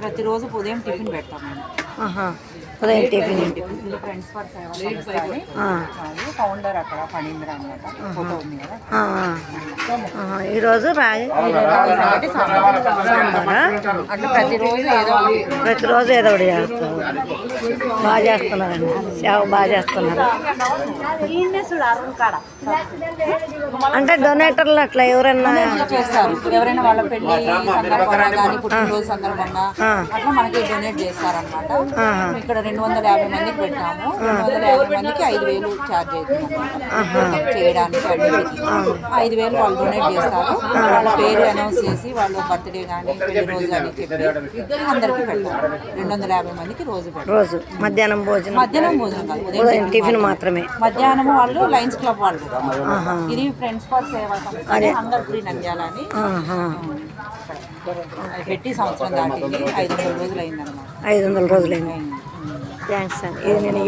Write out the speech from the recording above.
ప్రతిరోజు ఉదయం టిఫిన్ పెడతామండి. ఉదయం టిఫిన్. ఫ్రెండ్స్ ఫర్ సేవ ఫౌండర్ అక్కడ ఫణీంద్ర అన్నమాట. ఫోటో ఉంది కదా. ఈరోజు సాంబారా? అట్లా ప్రతిరోజు ఏదో ఒకటి చేస్తారు. బాగా చేస్తున్నారండి, సేవ బాగా చేస్తున్నారు. అంటే డొనేటర్లు అట్లా ఎవరైనా చేస్తారు. ఎవరైనా వాళ్ళ పెళ్లి సందర్భంగా కానీ పుట్టినరోజు సందర్భంగా అట్లా మనకి డొనేట్ చేస్తారనమాట. ఇక్కడ 250 మందికి పెట్టాము. 250 మందికి 5,000 ఛార్జ్ అవుతుంది చేయడానికి. 5,000 వాళ్ళు డొనేట్ చేస్తారు. వాళ్ళ పేరు అనౌన్స్ చేసి వాళ్ళ బర్త్డే కానీ పెళ్లి రోజు కానీ చెప్పి అందరికి పెడతారు. 250 మందికి రోజు మధ్యాహ్నం భోజనం కాదు, ఉదయం టిఫిన్ మాత్రమే. మధ్యాహ్నం వాళ్ళు లయన్స్ క్లబ్ వాళ్ళు. ఇది ఫ్రెండ్స్ ఫర్ సేవా సంస్థ హంగర్ ఫ్రీ నంద్యాల అని పెట్టి సంవత్సరం దాటింది. 500 రోజులు అయిందన్నమాట. 500 రోజులైంది. థ్యాంక్స్ అండి. ఇది నేను